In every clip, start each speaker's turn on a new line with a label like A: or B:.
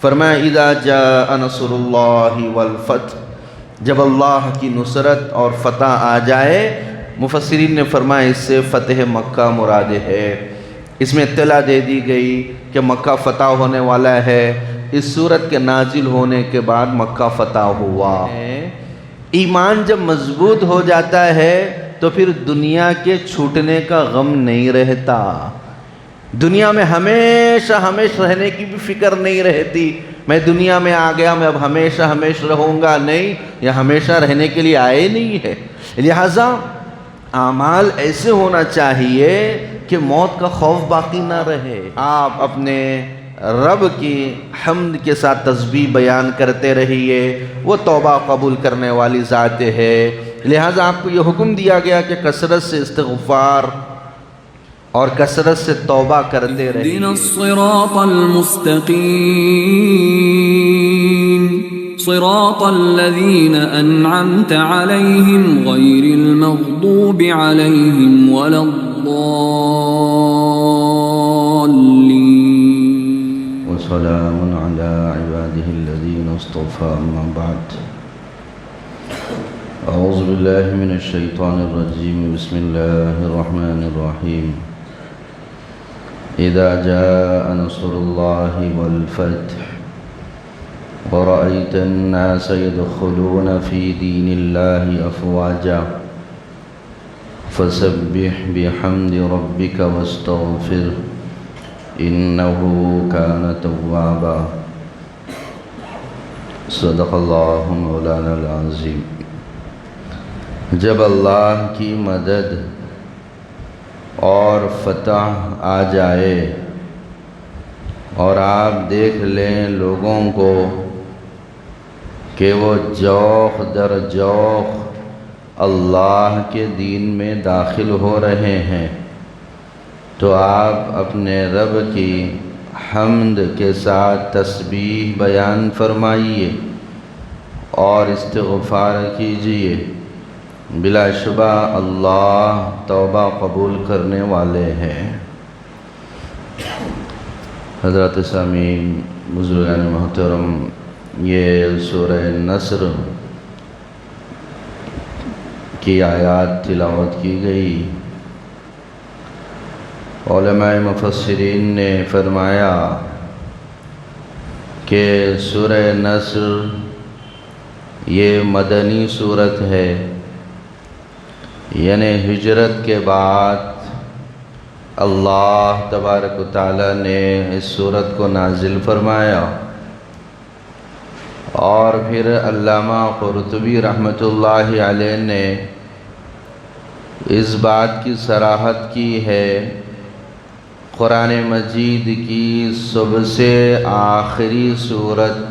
A: فرمایا اذا جاء نصر اللہ والفتح، جب اللہ کی نصرت اور فتح آ جائے۔ مفسرین نے فرمایا اس سے فتح مکہ مراد ہے۔ اس میں اطلاع دے دی گئی کہ مکہ فتح ہونے والا ہے۔ اس سورت کے نازل ہونے کے بعد مکہ فتح ہوا۔ ایمان جب مضبوط ہو جاتا ہے تو پھر دنیا کے چھوٹنے کا غم نہیں رہتا، دنیا میں ہمیشہ رہنے کی بھی فکر نہیں رہتی۔ میں دنیا میں آ گیا، میں اب ہمیشہ رہوں گا، نہیں، یہ ہمیشہ رہنے کے لیے آئے نہیں ہے۔ لہٰذا اعمال ایسے ہونا چاہیے کہ موت کا خوف باقی نہ رہے۔ آپ اپنے رب کی حمد کے ساتھ تسبیح بیان کرتے رہیے، وہ توبہ قبول کرنے والی ذات ہے۔ لہٰذا آپ کو یہ حکم دیا گیا کہ کثرت سے استغفار اور کثرت سے توبہ کرتے رہیے۔
B: اهدنا الصراط المستقیم صراط الذین انعمت علیہم غیر المغضوب علیہم ولا الضالین
A: وسلام علی عباده الذین اصطفى اما بعد۔ اعوذ باللہ من الشیطان الرجیم، بسم اللہ الرحمن الرحیم۔ اذا جاء نصر اللہ والفتح ورأيت الناس يدخلون في دين الله أفواجا فسبح بحمد ربك واستغفر إنه كان توابا۔ صدق اللہ مولانا العظیم۔ جب اللہ کی مدد اور فتح آ جائے اور آپ دیکھ لیں لوگوں کو کہ وہ جوخ در جوخ اللہ کے دین میں داخل ہو رہے ہیں، تو آپ اپنے رب کی حمد کے ساتھ تسبیح بیان فرمائیے اور استغفار کیجیے۔ بلا شبہ اللہ توبہ قبول کرنے والے ہیں۔ حضرات سامعین، بزرگان محترم، یہ سورہ نصر کی آیات تلاوت کی گئی۔ علماء مفسرین نے فرمایا کہ سورہ نصر یہ مدنی سورت ہے، یعنی ہجرت کے بعد اللہ تبارک و تعالیٰ نے اس سورت کو نازل فرمایا، اور پھر علامہ قرطبی رحمۃ اللہ علیہ نے اس بات کی صراحت کی ہے قرآن مجید کی سب سے آخری سورت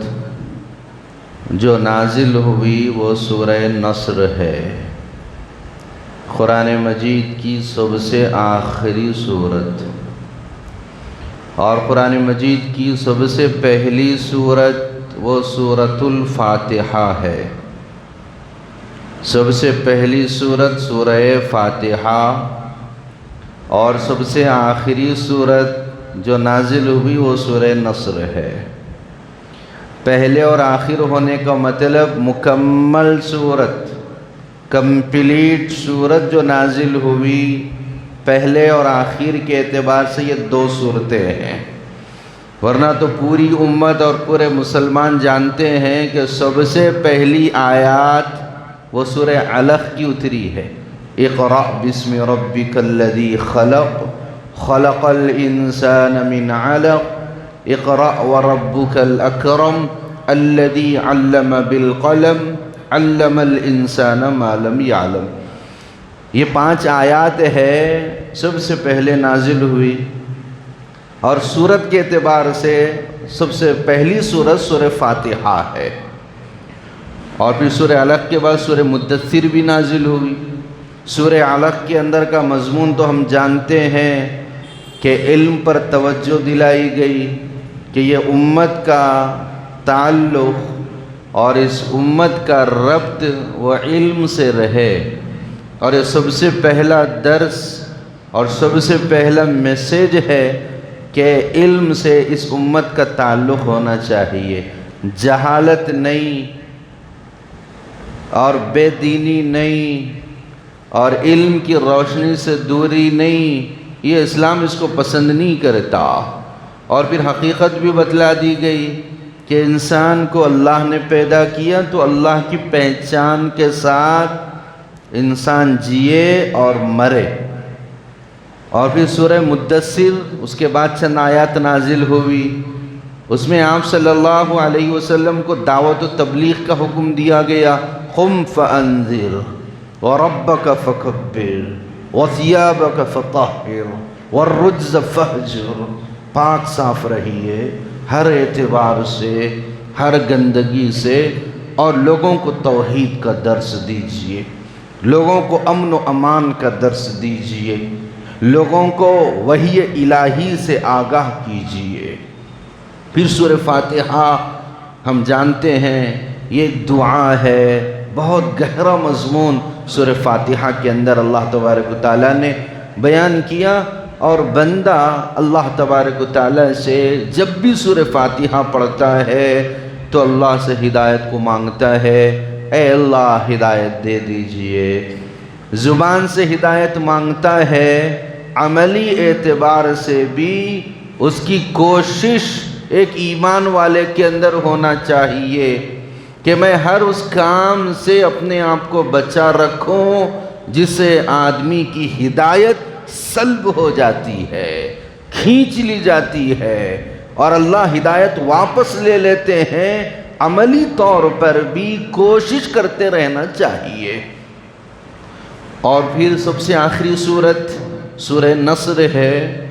A: جو نازل ہوئی وہ سورہ نصر ہے۔ قرآن مجید کی سب سے آخری سورت، اور قرآن مجید کی سب سے پہلی سورت وہ سورۃ الفاتحہ ہے۔ سب سے پہلی سورت سورہ فاتحہ، اور سب سے آخری سورت جو نازل ہوئی وہ سورہ نصر ہے۔ پہلے اور آخر ہونے کا مطلب مکمل سورت، کمپلیٹ سورت جو نازل ہوئی، پہلے اور آخر کے اعتبار سے یہ دو صورتیں ہیں، ورنہ تو پوری امت اور پورے مسلمان جانتے ہیں کہ سب سے پہلی آیات وہ سورہ علق کی اتری ہے۔ اقرأ بسم ربک الذی خلق خلق الانسان من علق اقرأ وربک الاکرم الذی علم بالقلم علم الانسان ما لم يعلم۔ یہ 5 آیات ہے، سب سے پہلے نازل ہوئی، اور سورت کے اعتبار سے سب سے پہلی سورت سورہ فاتحہ ہے، اور پھر سورہ علق کے بعد سورہ مدثر بھی نازل ہوئی۔ سورہ علق کے اندر کا مضمون تو ہم جانتے ہیں کہ علم پر توجہ دلائی گئی کہ یہ امت کا تعلق اور اس امت کا ربط وہ علم سے رہے، اور یہ سب سے پہلا درس اور سب سے پہلا میسیج ہے کہ علم سے اس امت کا تعلق ہونا چاہیے، جہالت نہیں اور بے دینی نہیں اور علم کی روشنی سے دوری نہیں، یہ اسلام اس کو پسند نہیں کرتا۔ اور پھر حقیقت بھی بتلا دی گئی کہ انسان کو اللہ نے پیدا کیا تو اللہ کی پہچان کے ساتھ انسان جیے اور مرے۔ اور پھر سورہ مدثر، اس کے بعد چند آیات نازل ہوئی، اس میں آپ صلی اللہ علیہ وسلم کو دعوت و تبلیغ کا حکم دیا گیا، قم فانذر وربک فکبر وثیابک فطہر والرجز فہجر، پاک صاف رہیے ہر اعتبار سے، ہر گندگی سے، اور لوگوں کو توحید کا درس دیجئے، لوگوں کو امن و امان کا درس دیجئے، لوگوں کو وحی الہی سے آگاہ کیجئے۔ پھر سورہ فاتحہ ہم جانتے ہیں یہ ایک دعا ہے، بہت گہرا مضمون سورہ فاتحہ کے اندر اللہ تبارک و تعالیٰ نے بیان کیا، اور بندہ اللہ تبارک و تعالیٰ سے جب بھی سورہ فاتحہ پڑھتا ہے تو اللہ سے ہدایت کو مانگتا ہے، اے اللہ ہدایت دے دیجئے۔ زبان سے ہدایت مانگتا ہے، عملی اعتبار سے بھی اس کی کوشش ایک ایمان والے کے اندر ہونا چاہیے کہ میں ہر اس کام سے اپنے آپ کو بچا رکھوں جس سے آدمی کی ہدایت سلب ہو جاتی ہے، کھینچ لی جاتی ہے، اور اللہ ہدایت واپس لے لیتے ہیں۔ عملی طور پر بھی کوشش کرتے رہنا چاہیے۔ اور پھر سب سے آخری سورت سورہ نصر ہے،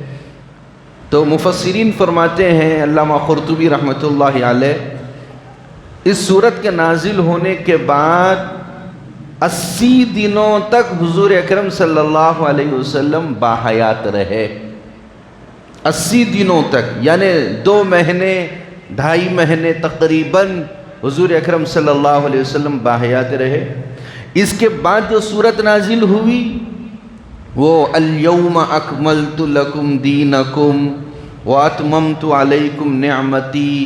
A: تو مفسرین فرماتے ہیں، علامہ قرطبی رحمۃ اللہ علیہ، اس سورت کے نازل ہونے کے بعد 80 دنوں تک حضور اکرم صلی اللہ علیہ وسلم باحیات رہے۔ 80 دنوں تک، یعنی 2 مہینے 2.5 مہینے تقریباً حضور اکرم صلی اللہ علیہ وسلم باحیات رہے۔ اس کے بعد جو سورت نازل ہوئی وہ الیوم اکملت لکم دینکم واتممت علیکم نعمتی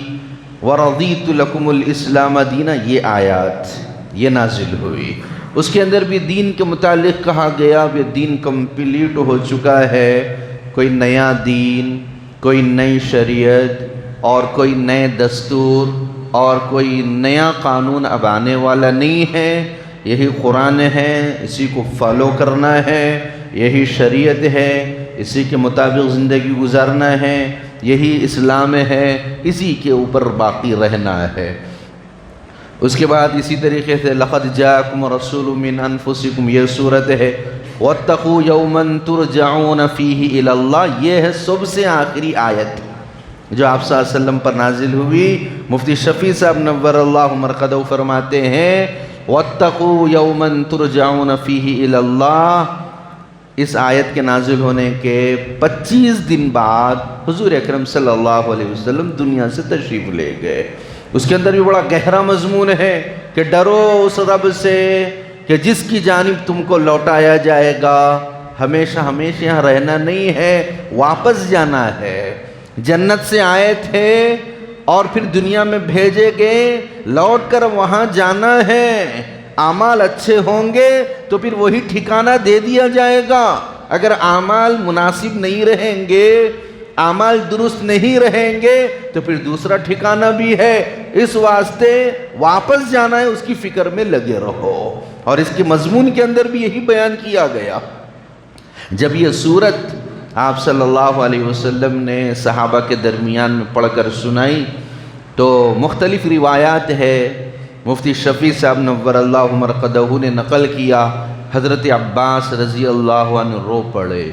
A: ورضیت لکم الاسلام دینا، یہ آیات یہ نازل ہوئی۔ اس کے اندر بھی دین کے متعلق کہا گیا کہ دین کمپلیٹ ہو چکا ہے، کوئی نیا دین، کوئی نئی شریعت اور کوئی نئے دستور اور کوئی نیا قانون اب آنے والا نہیں ہے، یہی قرآن ہے، اسی کو فالو کرنا ہے، یہی شریعت ہے، اسی کے مطابق زندگی گزارنا ہے، یہی اسلام ہے، اسی کے اوپر باقی رہنا ہے۔ اس کے بعد اسی طریقے سے لقد جاءکم رسول من انفسکم، یہ صورت ہے، واتقوا یوما ترجعون فیہ الی اللہ، یہ ہے سب سے آخری آیت جو آپ صلی اللہ علیہ وسلم پر نازل ہوئی۔ مفتی شفیع صاحب نور اللہ مرقدہ فرماتے ہیں واتقوا یوما ترجعون فیہ الی اللہ، اس آیت کے نازل ہونے کے 25 دن بعد حضور اکرم صلی اللہ علیہ وسلم دنیا سے تشریف لے گئے۔ اس کے اندر بھی بڑا گہرا مضمون ہے کہ ڈرو اس رب سے کہ جس کی جانب تم کو لوٹایا جائے گا، ہمیشہ ہمیشہ یہاں رہنا نہیں ہے، واپس جانا ہے۔ جنت سے آئے تھے اور پھر دنیا میں بھیجے گئے، لوٹ کر وہاں جانا ہے۔ اعمال اچھے ہوں گے تو پھر وہی ٹھکانہ دے دیا جائے گا، اگر اعمال مناسب نہیں رہیں گے، اعمال درست نہیں رہیں گے تو پھر دوسرا ٹھکانہ بھی ہے۔ اس واسطے واپس جانا ہے، اس کی فکر میں لگے رہو۔ اور اس کے مضمون کے اندر بھی یہی بیان کیا گیا۔ جب یہ سورت آپ صلی اللہ علیہ وسلم نے صحابہ کے درمیان میں پڑھ کر سنائی تو مختلف روایات ہے، مفتی شفیع صاحب نور اللہ مرقدہ نے نقل کیا، حضرت عباس رضی اللہ عنہ رو پڑے،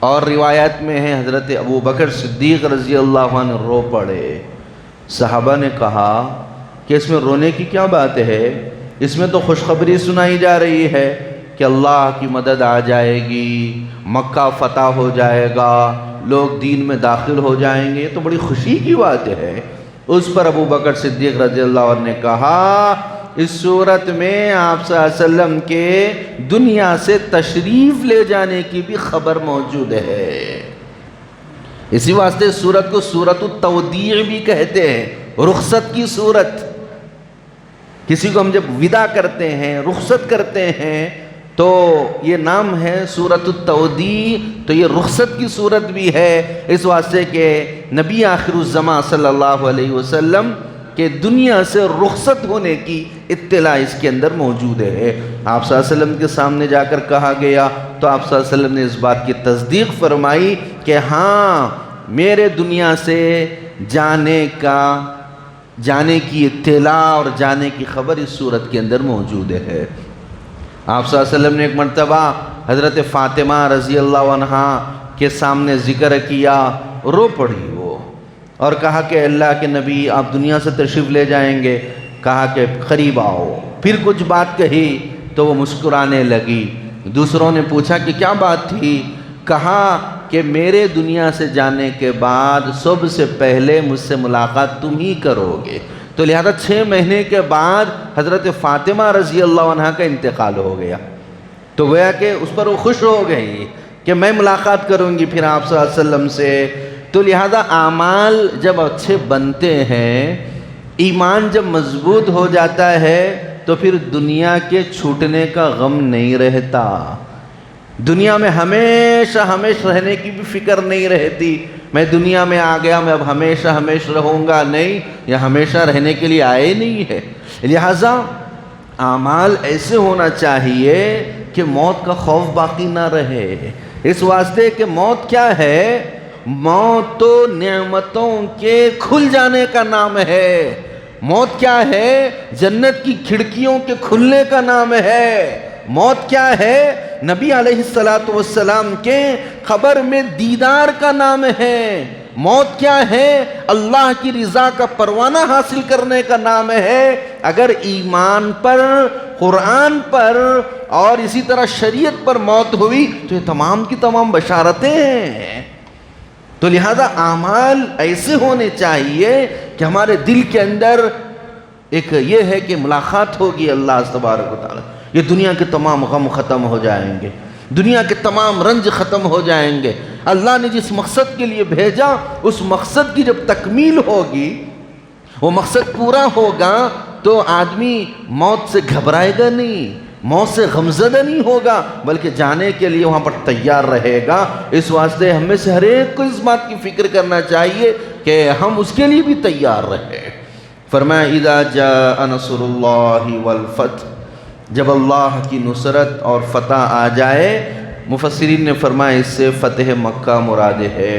A: اور روایات میں ہے حضرت ابو بکر صدیق رضی اللہ عنہ رو پڑے۔ صحابہ نے کہا کہ اس میں رونے کی کیا بات ہے، اس میں تو خوشخبری سنائی جا رہی ہے کہ اللہ کی مدد آ جائے گی، مکہ فتح ہو جائے گا، لوگ دین میں داخل ہو جائیں گے، یہ تو بڑی خوشی کی بات ہے۔ اس پر ابو بکر صدیق رضی اللہ عنہ نے کہا اس صورت میں آپ صلی اللہ علیہ وسلم کے دنیا سے تشریف لے جانے کی بھی خبر موجود ہے۔ اسی واسطے اس سورت کو سورۃ التودیع بھی کہتے ہیں، رخصت کی سورت۔ کسی کو ہم جب ودا کرتے ہیں، رخصت کرتے ہیں، تو یہ نام ہے سورۃ التودیع، تو یہ رخصت کی صورت بھی ہے، اس واسطے کہ نبی آخر الزماں صلی اللہ علیہ وسلم کے دنیا سے رخصت ہونے کی اطلاع اس کے اندر موجود ہے۔ آپ صلی اللہ علیہ وسلم کے سامنے جا کر کہا گیا تو آپ صلی اللہ علیہ وسلم نے اس بات کی تصدیق فرمائی کہ ہاں میرے دنیا سے جانے کی اطلاع اور جانے کی خبر اس صورت کے اندر موجود ہے۔ آپ صلی اللہ علیہ وسلم نے ایک مرتبہ حضرت فاطمہ رضی اللہ عنہا کے سامنے ذکر کیا، رو پڑی وہ، اور کہا کہ اللہ کے نبی آپ دنیا سے تشریف لے جائیں گے، کہا کہ قریب آؤ، پھر کچھ بات کہی تو وہ مسکرانے لگی۔ دوسروں نے پوچھا کہ کیا بات تھی؟ کہا کہ میرے دنیا سے جانے کے بعد سب سے پہلے مجھ سے ملاقات تم ہی کرو گے، تو لہذا 6 مہینے کے بعد حضرت فاطمہ رضی اللہ عنہ کا انتقال ہو گیا، تو گویا کہ اس پر وہ خوش ہو گئی کہ میں ملاقات کروں گی پھر آپ صلی اللہ علیہ وسلم سے۔ تو لہذا اعمال جب اچھے بنتے ہیں، ایمان جب مضبوط ہو جاتا ہے، تو پھر دنیا کے چھوٹنے کا غم نہیں رہتا، دنیا میں ہمیشہ رہنے کی بھی فکر نہیں رہتی، میں دنیا میں آ گیا میں اب ہمیشہ رہوں گا، نہیں، یہ ہمیشہ رہنے کے لیے آئے نہیں ہے۔ لہٰذا اعمال ایسے ہونا چاہیے کہ موت کا خوف باقی نہ رہے، اس واسطے کہ موت کیا ہے؟ موت تو نعمتوں کے کھل جانے کا نام ہے، موت کیا ہے؟ جنت کی کھڑکیوں کے کھلنے کا نام ہے، موت کیا ہے؟ نبی علیہ السلام کے قبر میں دیدار کا نام ہے، موت کیا ہے؟ اللہ کی رضا کا پروانہ حاصل کرنے کا نام ہے۔ اگر ایمان پر، قرآن پر اور اسی طرح شریعت پر موت ہوئی تو یہ تمام کی تمام بشارتیں ہیں۔ تو لہذا اعمال ایسے ہونے چاہیے کہ ہمارے دل کے اندر ایک یہ ہے کہ ملاقات ہوگی اللہ تبارک و تعالی، یہ دنیا کے تمام غم ختم ہو جائیں گے، دنیا کے تمام رنج ختم ہو جائیں گے۔ اللہ نے جس مقصد کے لیے بھیجا اس مقصد کی جب تکمیل ہوگی، وہ مقصد پورا ہوگا، تو آدمی موت سے گھبرائے گا نہیں، موت سے غمزدہ نہیں ہوگا، بلکہ جانے کے لیے وہاں پر تیار رہے گا۔ اس واسطے ہمیں سے ہر ایک کو اس بات کی فکر کرنا چاہیے کہ ہم اس کے لیے بھی تیار رہیں۔ فرمایا اذا جاء نصر اللہ والفتح، جب اللہ کی نصرت اور فتح آ جائے۔ مفسرین نے فرمایا اس سے فتح مکہ مراد ہے،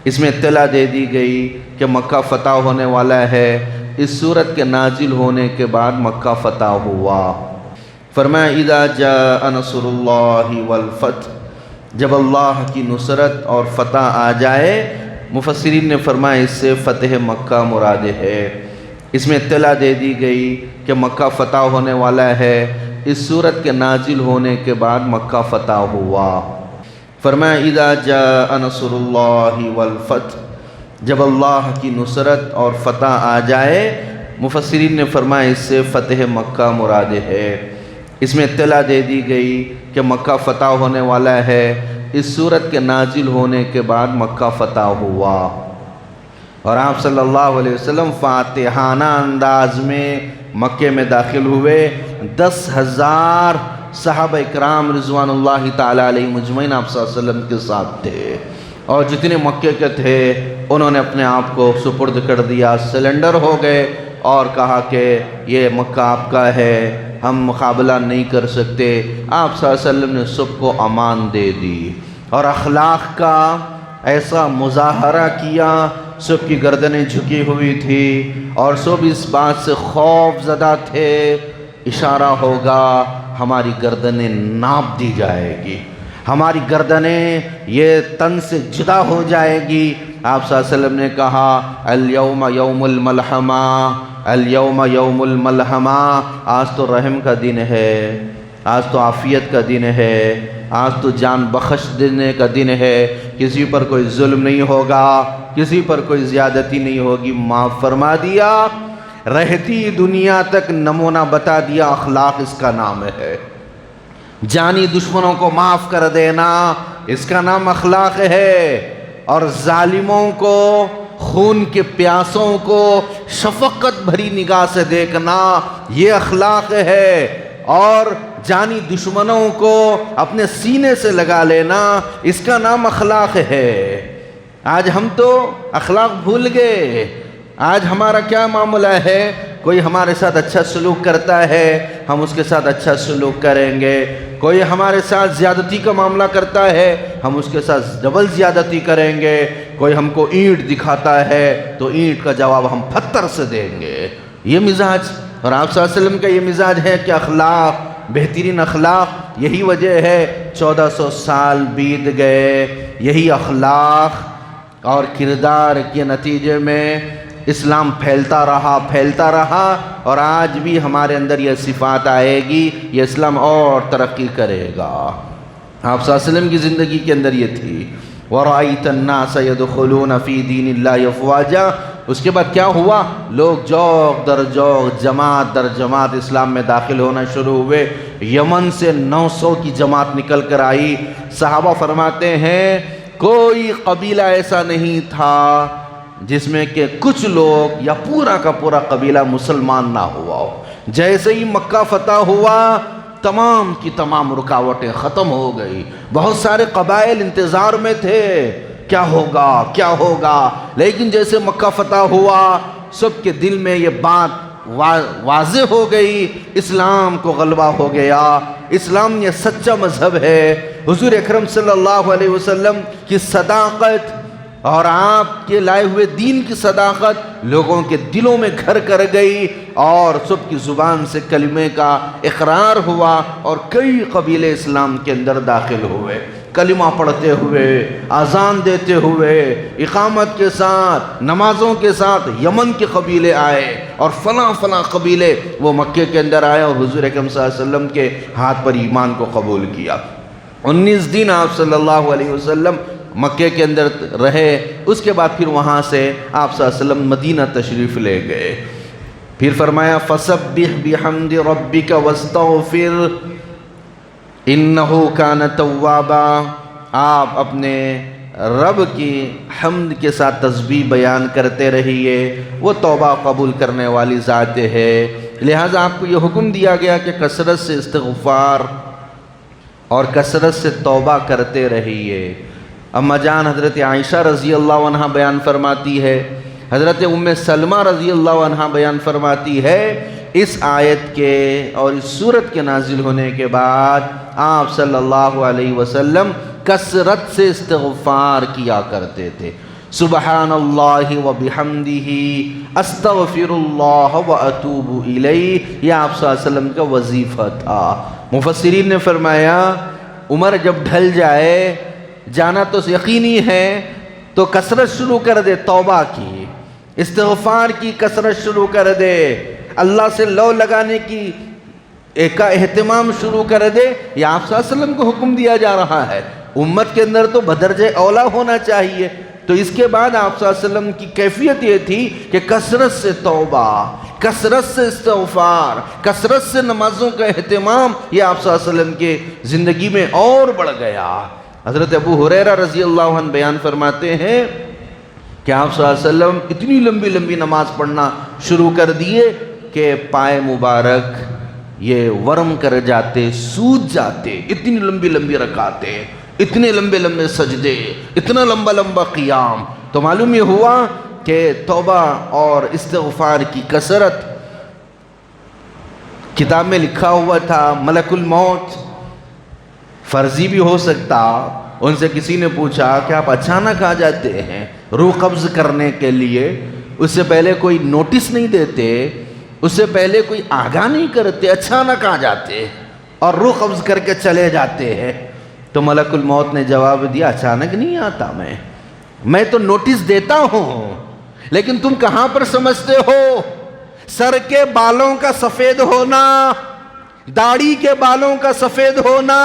A: اس میں اطلاع دے دی گئی کہ مکہ فتح ہونے والا ہے، اس سورت کے نازل ہونے کے بعد مکہ فتح ہوا۔ فرمایا اذا جاء نصر اللہ والفتح، جب اللہ کی نصرت اور فتح آ جائے۔ مفسرین نے فرمایا اس سے فتح مکہ مراد ہے، اس میں اطلاع دے دی گئی کہ مکہ فتح ہونے والا ہے، اس سورت کے نازل ہونے کے بعد مکہ فتح ہوا۔ فرمایا اذا جاء نصر اللہ والفتح، جب اللہ کی نصرت اور فتح آ جائے۔ مفسرین نے فرمایا اس سے فتح مکہ مراد ہے، اس میں اطلاع دے دی گئی کہ مکہ فتح ہونے والا ہے، اس سورت کے نازل ہونے کے بعد مکہ فتح ہوا۔ اور آپ صلی اللہ علیہ وسلم فاتحانہ انداز میں مکے میں داخل ہوئے۔ 10,000 صحابہ اکرام رضوان اللہ تعالی علیہ مجمعین آپ صلی اللہ علیہ وسلم کے ساتھ تھے، اور جتنے مکے کے تھے انہوں نے اپنے آپ کو سپرد کر دیا، سلنڈر ہو گئے اور کہا کہ یہ مکہ آپ کا ہے، ہم مقابلہ نہیں کر سکتے۔ آپ صلی اللہ علیہ وسلم نے سب کو امان دے دی اور اخلاق کا ایسا مظاہرہ کیا، سب کی گردنیں جھکی ہوئی تھی اور سب اس بات سے خوف زدہ تھے، اشارہ ہوگا ہماری گردنیں ناپ دی جائے گی، ہماری گردنیں یہ تن سے جدا ہو جائے گی۔ آپ صلی اللہ علیہ وسلم نے کہا الیوم یوم الملحمہ، الیوم یوم الملحمہ، آج تو رحم کا دن ہے، آج تو عافیت کا دن ہے، آج تو جان بخش دینے کا دن ہے، کسی پر کوئی ظلم نہیں ہوگا، کسی پر کوئی زیادتی نہیں ہوگی، معاف فرما دیا۔ رہتی دنیا تک نمونہ بتا دیا، اخلاق اس کا نام ہے۔ جانی دشمنوں کو معاف کر دینا اس کا نام اخلاق ہے۔ اور ظالموں کو، خون کے پیاسوں کو شفقت بھری نگاہ سے دیکھنا، یہ اخلاق ہے، اور جانی دشمنوں کو اپنے سینے سے لگا لینا، اس کا نام اخلاق ہے۔ آج ہم تو اخلاق بھول گئے۔ آج ہمارا کیا معاملہ ہے؟ کوئی ہمارے ساتھ اچھا سلوک کرتا ہے، ہم اس کے ساتھ اچھا سلوک کریں گے۔ کوئی ہمارے ساتھ زیادتی کا معاملہ کرتا ہے، ہم اس کے ساتھ ڈبل زیادتی کریں گے۔ کوئی ہم کو اینٹ دکھاتا ہے تو اینٹ کا جواب ہم پتھر سے دیں گے۔ یہ مزاج، اور آپ صلی اللہ علیہ وسلم کا یہ مزاج ہے کہ اخلاق، بہترین اخلاق۔ یہی وجہ ہے 1400 سال بیت گئے، یہی اخلاق اور کردار کے نتیجے میں اسلام پھیلتا رہا، اور آج بھی ہمارے اندر یہ صفات آئے گی، یہ اسلام اور ترقی کرے گا۔ آپ صلی اللہ علیہ وسلم کی زندگی کے اندر یہ تھی۔ وَرَأَيْتَ النَّاسَ يَدْخُلُونَ فِي دِينِ اللَّهِ أَفْوَاجًا۔ اس کے بعد کیا ہوا؟ لوگ جوق در جوق، جماعت در جماعت اسلام میں داخل ہونا شروع ہوئے۔ یمن سے 900 کی جماعت نکل کر آئی۔ صحابہ فرماتے ہیں کوئی قبیلہ ایسا نہیں تھا جس میں کہ کچھ لوگ یا پورا کا پورا قبیلہ مسلمان نہ ہوا ہو۔ جیسے ہی مکہ فتح ہوا، تمام کی تمام رکاوٹیں ختم ہو گئی۔ بہت سارے قبائل انتظار میں تھے، کیا ہوگا، لیکن جیسے مکہ فتح ہوا، سب کے دل میں یہ بات واضح ہو گئی، اسلام کو غلبہ ہو گیا، اسلام یہ سچا مذہب ہے۔ حضور اکرم صلی اللہ علیہ وسلم کی صداقت اور آپ کے لائے ہوئے دین کی صداقت لوگوں کے دلوں میں گھر کر گئی، اور سب کی زبان سے کلمے کا اقرار ہوا، اور کئی قبیلے اسلام کے اندر داخل ہوئے، کلمہ پڑھتے ہوئے، اذان دیتے ہوئے، اقامت کے ساتھ، نمازوں کے ساتھ۔ یمن کے قبیلے آئے اور فلاں قبیلے وہ مکے کے اندر آئے، اور حضور اکرم صلی اللہ علیہ وسلم کے ہاتھ پر ایمان کو قبول کیا۔ 19 دن آپ صلی اللہ علیہ وسلم مکے کے اندر رہے۔ اس کے بعد پھر وہاں سے آپ صلی اللہ علیہ وسلم مدینہ تشریف لے گئے۔ پھر فرمایا فَسَبِّحْ بِحَمْدِ رَبِّكَ وَاسْتَغْفِرْ إِنَّهُ كَانَ تَوَّابًا۔ آپ اپنے رب کی حمد کے ساتھ تسبیح بیان کرتے رہیے، وہ توبہ قبول کرنے والی ذات ہے۔ لہٰذا آپ کو یہ حکم دیا گیا کہ کثرت سے استغفار اور کثرت سے توبہ کرتے رہیے۔ اما جان حضرت عائشہ رضی اللہ عنہ بیان فرماتی ہے، حضرت ام سلمہ رضی اللہ عنہ بیان فرماتی ہے، اس آیت کے اور اس سورت کے نازل ہونے کے بعد آپ صلی اللہ علیہ وسلم کثرت سے استغفار کیا کرتے تھے۔ سبحان اللہ و بحمدہ استغفر اللہ و اتوب الیہ، یہ آپ صلی اللہ علیہ وسلم کا وظیفہ تھا۔ مفسرین نے فرمایا عمر جب ڈھل جائے، جانا تو یقینی ہے، تو کثرت شروع کر دے، توبہ کی، استغفار کی کثرت شروع کر دے، اللہ سے لو لگانے کی ایک اہتمام شروع کر دے۔ یہ آپ صلی اللہ علیہ وسلم کو حکم دیا جا رہا ہے، امت کے اندر تو بدرجہ اولا ہونا چاہیے۔ تو اس کے بعد آپ صلی اللہ علیہ وسلم کی کیفیت یہ تھی کہ کثرت سے توبہ، کثرت سے استغفار، کثرت سے نمازوں کا اہتمام، یہ آپ صلی اللہ علیہ وسلم کے زندگی میں اور بڑھ گیا۔ حضرت ابو ہریرہ رضی اللہ عنہ بیان فرماتے ہیں کہ آپ صلی اللہ علیہ وسلم اتنی لمبی لمبی نماز پڑھنا شروع کر دیے کہ پائے مبارک یہ ورم کر جاتے، سوج جاتے، اتنی لمبی لمبی رکعتیں، اتنے لمبے لمبے سجدے، اتنا لمبا لمبا قیام۔ تو معلوم یہ ہوا کہ توبہ اور استغفار کی کثرت، کتاب میں لکھا ہوا تھا ملک الموت فرضی بھی ہو سکتا۔ ان سے کسی نے پوچھا کہ آپ اچانک آ جاتے ہیں روح قبض کرنے کے لیے، اس سے پہلے کوئی نوٹس نہیں دیتے، اس سے پہلے کوئی آگاہ نہیں کرتے، اچانک آ جاتے اور روح قبض کر کے چلے جاتے ہیں؟ تو ملک الموت نے جواب دیا اچانک نہیں آتا، میں تو نوٹس دیتا ہوں، لیکن تم کہاں پر سمجھتے ہو؟ سر کے بالوں کا سفید ہونا، داڑھی کے بالوں کا سفید ہونا،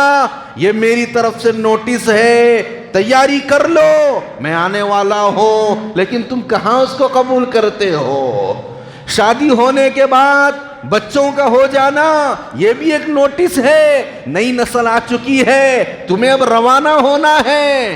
A: یہ میری طرف سے نوٹس ہے، تیاری کر لو، میں آنے والا ہوں۔ لیکن تم کہاں اس کو قبول کرتے ہو؟ شادی ہونے کے بعد بچوں کا ہو جانا، یہ بھی ایک نوٹس ہے، نئی نسل آ چکی ہے، تمہیں اب روانہ ہونا ہے۔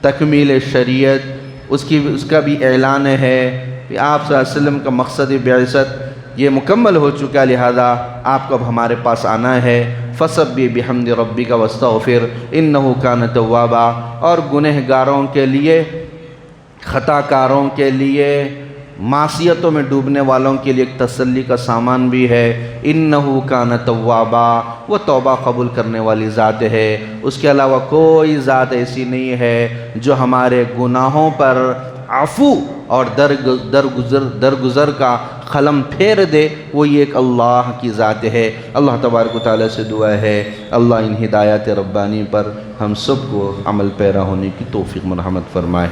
A: تکمیل شریعت اس کا بھی اعلان ہے کہ آپ صلی اللہ علیہ وسلم کا مقصد بعثت یہ مکمل ہو چکا، لہذا آپ کو اب ہمارے پاس آنا ہے۔ فَسَبِّحْ بِحَمْدِ رَبِّكَ وَاسْتَغْفِرْ إِنَّهُ كَانَ تَوَّابًا، اور گنہگاروں کے لیے، خطا کاروں کے لیے، معصیتوں میں ڈوبنے والوں کے لیے ایک تسلی کا سامان بھی ہے۔ انہو کان توابا، وہ توبہ قبول کرنے والی ذات ہے، اس کے علاوہ کوئی ذات ایسی نہیں ہے جو ہمارے گناہوں پر عفو اور درگزر کا قلم پھیر دے، وہ یہ ایک اللہ کی ذات ہے۔ اللہ تبارک و تعالیٰ سے دعا ہے اللہ ان ہدایات ربانی پر ہم سب کو عمل پیرا ہونے کی توفیق مرحمت فرمائے۔